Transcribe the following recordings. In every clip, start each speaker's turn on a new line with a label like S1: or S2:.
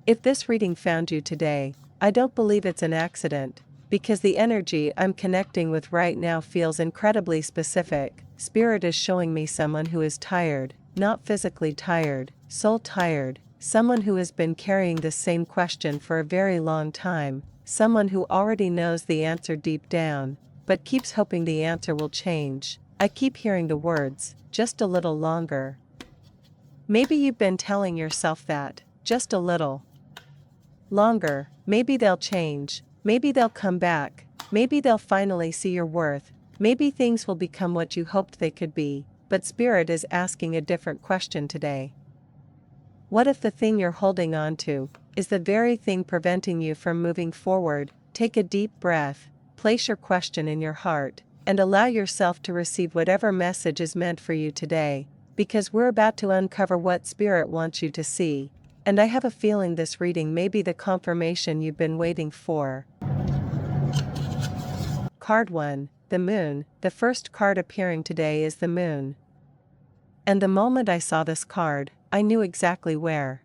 S1: If this reading found you today, I don't believe it's an accident, because the energy I'm connecting with right now feels incredibly specific. Spirit is showing me someone who is tired, not physically tired, soul tired, someone who has been carrying the same question for a very long time, someone who already knows the answer deep down, but keeps hoping the answer will change. I keep hearing the words, just a little longer. Maybe you've been telling yourself that, just a little longer, maybe they'll change, maybe they'll come back, maybe they'll finally see your worth, maybe things will become what you hoped they could be, but Spirit is asking a different question today. What if the thing you're holding on to is the very thing preventing you from moving forward? Take a deep breath, place your question in your heart, and allow yourself to receive whatever message is meant for you today, because we're about to uncover what Spirit wants you to see. And I have a feeling this reading may be the confirmation you've been waiting for. Card 1, the Moon. The first card appearing today is the Moon. And the moment I saw this card, I knew exactly where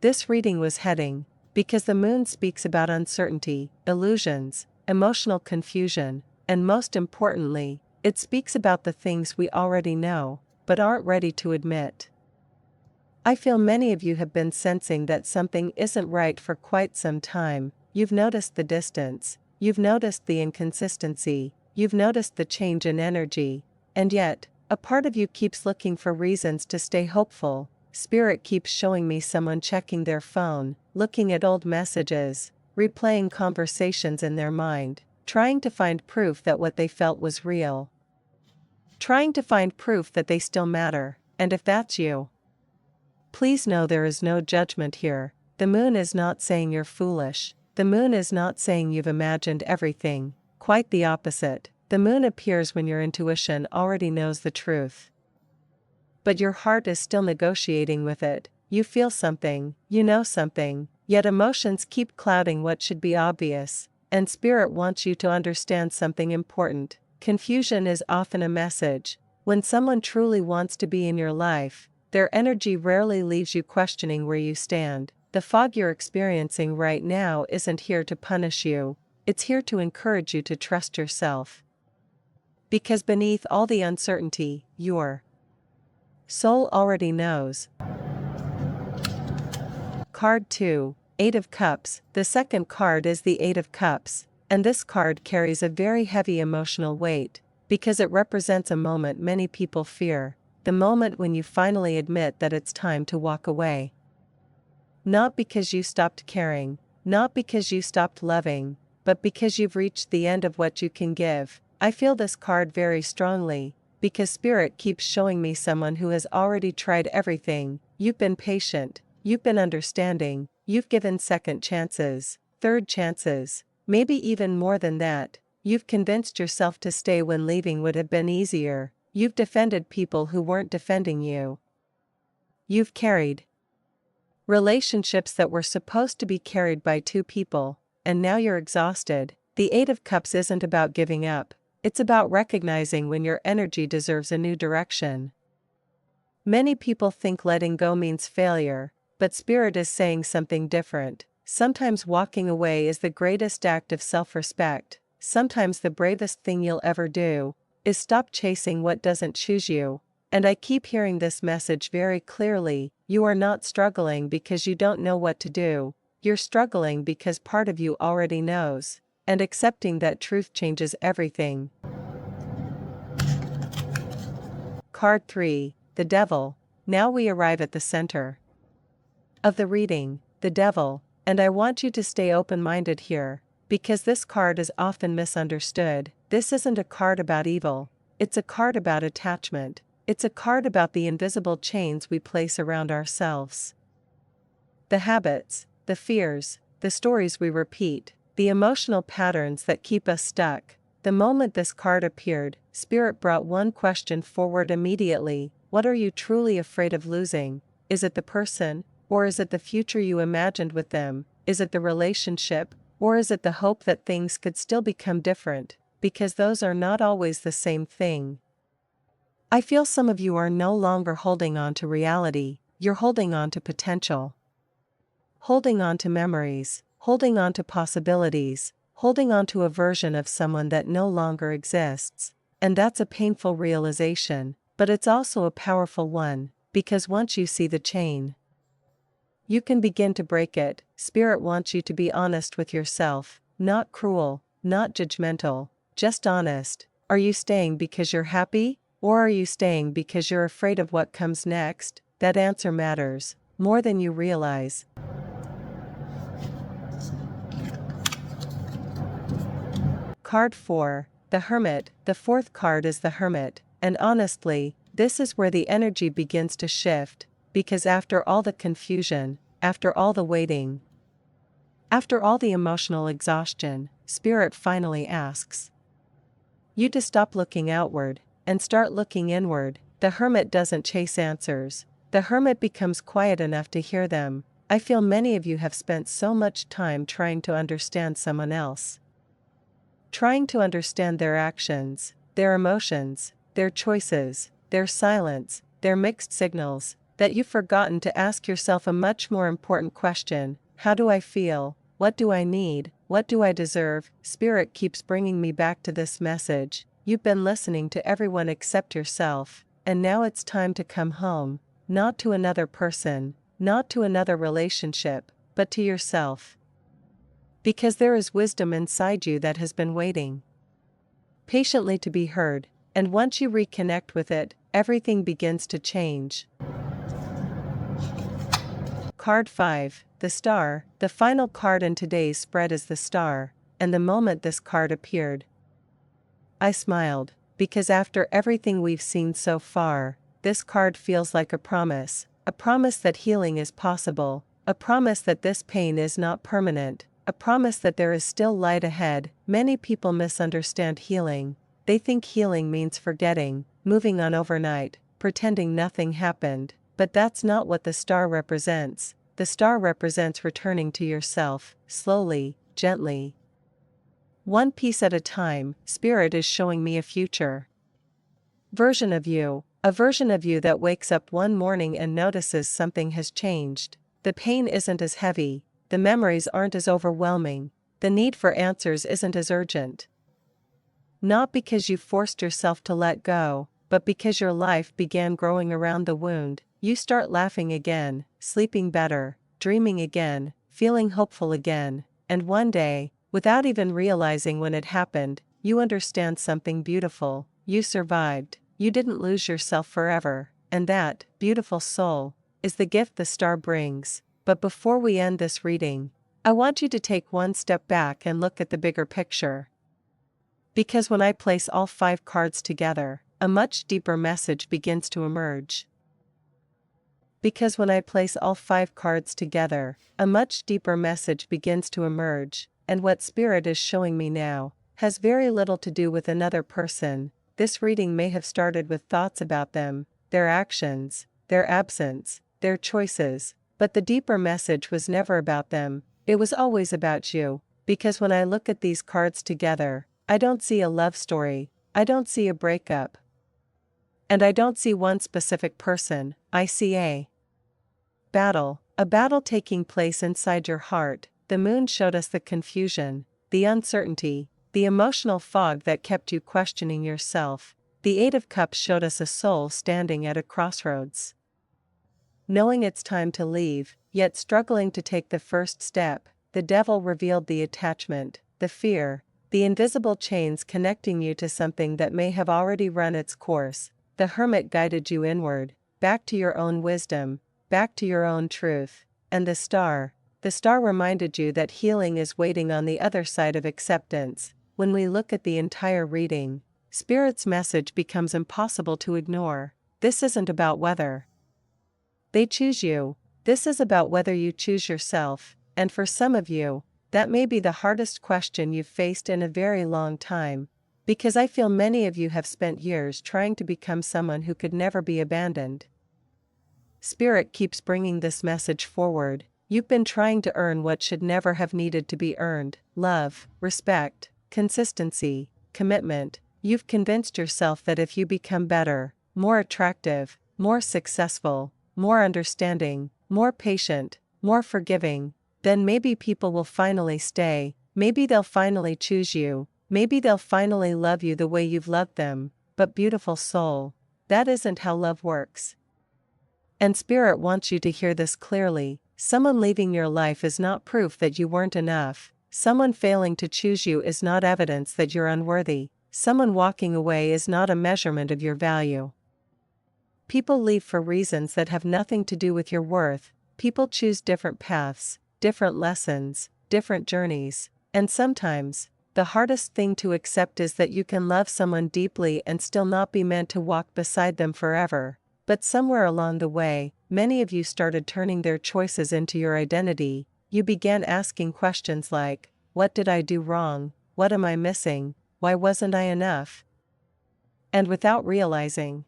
S1: this reading was heading, because the Moon speaks about uncertainty, illusions, emotional confusion, and most importantly, it speaks about the things we already know, but aren't ready to admit. I feel many of you have been sensing that something isn't right for quite some time. You've noticed the distance, you've noticed the inconsistency, you've noticed the change in energy, and yet, a part of you keeps looking for reasons to stay hopeful. Spirit keeps showing me someone checking their phone, looking at old messages, replaying conversations in their mind, trying to find proof that what they felt was real. Trying to find proof that they still matter, and if that's you, please know there is no judgment here. The Moon is not saying you're foolish. The Moon is not saying you've imagined everything. Quite the opposite. The Moon appears when your intuition already knows the truth, but your heart is still negotiating with it. You feel something, you know something, yet emotions keep clouding what should be obvious, and Spirit wants you to understand something important. Confusion is often a message. When someone truly wants to be in your life, their energy rarely leaves you questioning where you stand. The fog you're experiencing right now isn't here to punish you, it's here to encourage you to trust yourself. Because beneath all the uncertainty, your soul already knows. Card 2, Eight of Cups. The second card is the Eight of Cups, and this card carries a very heavy emotional weight, because it represents a moment many people fear. The moment when you finally admit that it's time to walk away. Not because you stopped caring, not because you stopped loving, but because you've reached the end of what you can give. I feel this card very strongly, because Spirit keeps showing me someone who has already tried everything. You've been patient, you've been understanding, you've given second chances, third chances, maybe even more than that. You've convinced yourself to stay when leaving would have been easier. You've defended people who weren't defending you. You've carried relationships that were supposed to be carried by two people, and now you're exhausted. The Eight of Cups isn't about giving up, it's about recognizing when your energy deserves a new direction. Many people think letting go means failure, but Spirit is saying something different. Sometimes walking away is the greatest act of self-respect. Sometimes the bravest thing you'll ever do is stop chasing what doesn't choose you. And I keep hearing this message very clearly. You are not struggling because you don't know what to do. You're struggling because part of you already knows. And accepting that truth changes everything. Card 3, the Devil. Now we arrive at the center of the reading, the Devil, and I want you to stay open-minded here, because this card is often misunderstood. This isn't a card about evil, it's a card about attachment. It's a card about the invisible chains we place around ourselves. The habits, the fears, the stories we repeat, the emotional patterns that keep us stuck. The moment this card appeared, Spirit brought one question forward immediately. What are you truly afraid of losing? Is it the person, or is it the future you imagined with them? Is it the relationship, or is it the hope that things could still become different? Because those are not always the same thing. I feel some of you are no longer holding on to reality, you're holding on to potential. holding on to memories, holding on to possibilities, holding on to a version of someone that no longer exists. And that's a painful realization, but it's also a powerful one, because once you see the chain, you can begin to break it. Spirit wants you to be honest with yourself, not cruel, not judgmental, just honest. Are you staying because you're happy, or are you staying because you're afraid of what comes next? That answer matters more than you realize. Card 4, the Hermit. The fourth card is the Hermit, and honestly, this is where the energy begins to shift, because after all the confusion, after all the waiting, after all the emotional exhaustion, Spirit finally asks you to stop looking outward and start looking inward. The Hermit doesn't chase answers. The Hermit becomes quiet enough to hear them. I feel many of you have spent so much time trying to understand someone else, trying to understand their actions, their emotions, their choices, their silence, their mixed signals, that you've forgotten to ask yourself a much more important question: how do I feel? What do I need? What do I deserve? Spirit keeps bringing me back to this message. You've been listening to everyone except yourself, and now it's time to come home, not to another person, not to another relationship, but to yourself. Because there is wisdom inside you that has been waiting patiently to be heard, and once you reconnect with it, everything begins to change. Card 5, the Star. The final card in today's spread is the Star, and the moment this card appeared, I smiled, because after everything we've seen so far, this card feels like a promise that healing is possible, a promise that this pain is not permanent, a promise that there is still light ahead. Many people misunderstand healing. They think healing means forgetting, moving on overnight, pretending nothing happened, but that's not what the Star represents. The Star represents returning to yourself, slowly, gently, one piece at a time. Spirit is showing me a future version of you, a version of you that wakes up one morning and notices something has changed. The pain isn't as heavy, the memories aren't as overwhelming, the need for answers isn't as urgent. Not because you forced yourself to let go, but because your life began growing around the wound. You start laughing again, sleeping better, dreaming again, feeling hopeful again, and one day, without even realizing when it happened, you understand something beautiful. You survived. You didn't lose yourself forever, and that, beautiful soul, is the gift the Star brings. But before we end this reading, I want you to take one step back and look at the bigger picture. Because when I place all 5 cards together, a much deeper message begins to emerge. Because when I place all 5 cards together, a much deeper message begins to emerge, and what Spirit is showing me now has very little to do with another person. This reading may have started with thoughts about them, their actions, their absence, their choices, but the deeper message was never about them. It was always about you. Because when I look at these cards together, I don't see a love story, I don't see a breakup, and I don't see one specific person. I see a battle taking place inside your heart. The moon showed us the confusion, the uncertainty, the emotional fog that kept you questioning yourself. The 8 of Cups showed us a soul standing at a crossroads, knowing it's time to leave, yet struggling to take the first step. The Devil revealed the attachment, the fear, the invisible chains connecting you to something that may have already run its course. The Hermit guided you inward, back to your own wisdom, back to your own truth. And the Star reminded you that healing is waiting on the other side of acceptance. When we look at the entire reading, Spirit's message becomes impossible to ignore. This isn't about whether they choose you, this is about whether you choose yourself. And for some of you, that may be the hardest question you've faced in a very long time, because I feel many of you have spent years trying to become someone who could never be abandoned. Spirit keeps bringing this message forward. You've been trying to earn what should never have needed to be earned: love, respect, consistency, commitment. You've convinced yourself that if you become better, more attractive, more successful, more understanding, more patient, more forgiving, then maybe people will finally stay, maybe they'll finally choose you, maybe they'll finally love you the way you've loved them. But beautiful soul, that isn't how love works. And Spirit wants you to hear this clearly. Someone leaving your life is not proof that you weren't enough. Someone failing to choose you is not evidence that you're unworthy. Someone walking away is not a measurement of your value. People leave for reasons that have nothing to do with your worth. People choose different paths, different lessons, different journeys. And sometimes, the hardest thing to accept is that you can love someone deeply and still not be meant to walk beside them forever. But somewhere along the way, many of you started turning their choices into your identity. You began asking questions like, what did I do wrong? What am I missing? Why wasn't I enough? And without realizing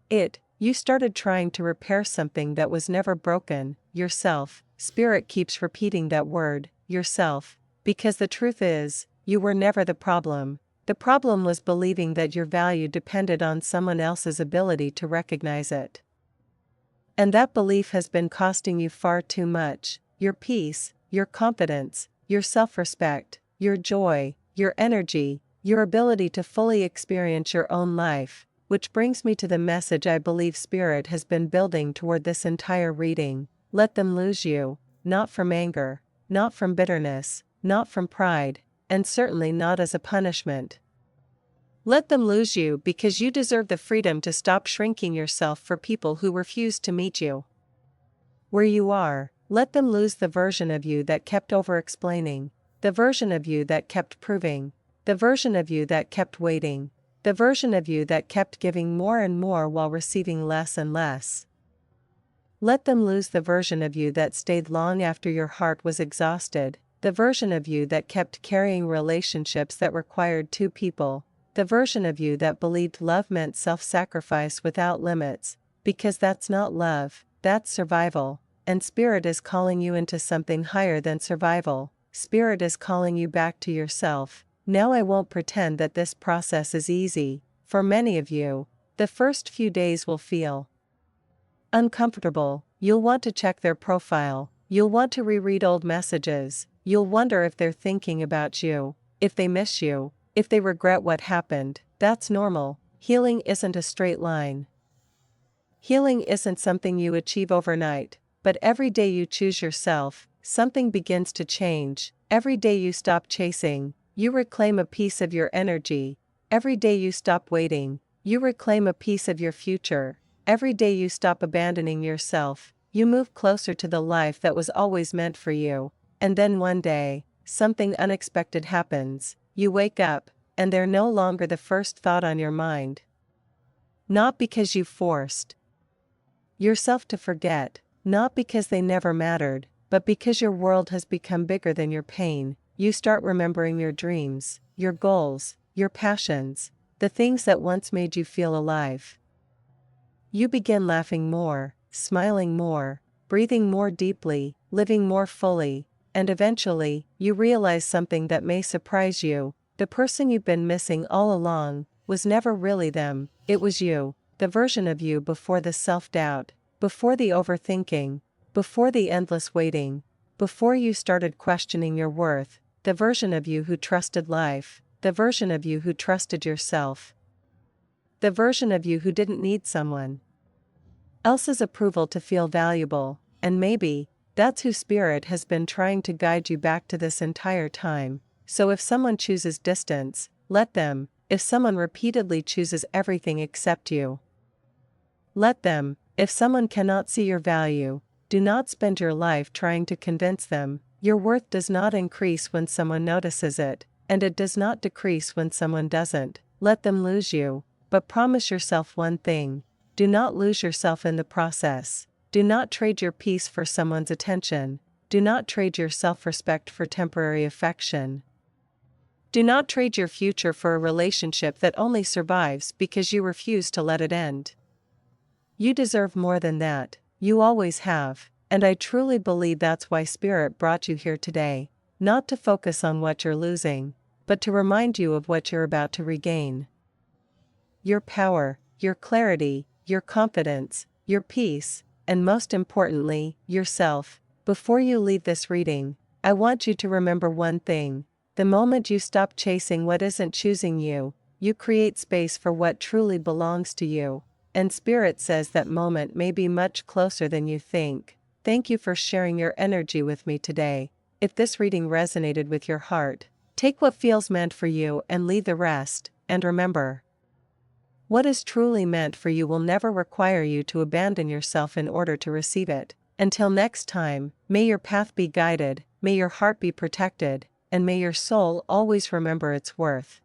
S1: it, you started trying to repair something that was never broken, yourself. Spirit keeps repeating that word, yourself, because the truth is, you were never the problem. The problem was believing that your value depended on someone else's ability to recognize it. And that belief has been costing you far too much: your peace, your confidence, your self-respect, your joy, your energy, your ability to fully experience your own life. Which brings me to the message I believe Spirit has been building toward this entire reading. Let them lose you, not from anger, not from bitterness, not from pride, and certainly not as a punishment. Let them lose you because you deserve the freedom to stop shrinking yourself for people who refuse to meet you where you are. Let them lose the version of you that kept over-explaining, the version of you that kept proving, the version of you that kept waiting, the version of you that kept giving more and more while receiving less and less. Let them lose the version of you that stayed long after your heart was exhausted, the version of you that kept carrying relationships that required two people, the version of you that believed love meant self-sacrifice without limits, because that's not love, that's survival. And Spirit is calling you into something higher than survival. Spirit is calling you back to yourself. Now I won't pretend that this process is easy. For many of you, the first few days will feel uncomfortable. You'll want to check their profile. You'll want to reread old messages. You'll wonder if they're thinking about you, if they miss you, if they regret what happened. That's normal. Healing isn't a straight line. Healing isn't something you achieve overnight, but every day you choose yourself, something begins to change. Every day you stop chasing, you reclaim a piece of your energy. Every day you stop waiting, you reclaim a piece of your future. Every day you stop abandoning yourself, you move closer to the life that was always meant for you. And then one day, something unexpected happens. You wake up, and they're no longer the first thought on your mind. Not because you forced yourself to forget, not because they never mattered, but because your world has become bigger than your pain. You start remembering your dreams, your goals, your passions, the things that once made you feel alive. You begin laughing more, smiling more, breathing more deeply, living more fully, and eventually, you realize something that may surprise you. The person you've been missing all along was never really them, it was you, the version of you before the self-doubt, before the overthinking, before the endless waiting, before you started questioning your worth, the version of you who trusted life, the version of you who trusted yourself, the version of you who didn't need someone else's approval to feel valuable. And maybe, that's who Spirit has been trying to guide you back to this entire time. So if someone chooses distance, let them. If someone repeatedly chooses everything except you, let them. If someone cannot see your value, do not spend your life trying to convince them. Your worth does not increase when someone notices it, and it does not decrease when someone doesn't. Let them lose you, but promise yourself one thing: do not lose yourself in the process. Do not trade your peace for someone's attention. Do not trade your self-respect for temporary affection. Do not trade your future for a relationship that only survives because you refuse to let it end. You deserve more than that, you always have, and I truly believe that's why Spirit brought you here today, not to focus on what you're losing, but to remind you of what you're about to regain. Your power, your clarity, your confidence, your peace, and most importantly, yourself. Before you leave this reading, I want you to remember one thing. The moment you stop chasing what isn't choosing you, you create space for what truly belongs to you. And Spirit says that moment may be much closer than you think. Thank you for sharing your energy with me today. If this reading resonated with your heart, take what feels meant for you and leave the rest, and remember, what is truly meant for you will never require you to abandon yourself in order to receive it. Until next time, may your path be guided, may your heart be protected, and may your soul always remember its worth.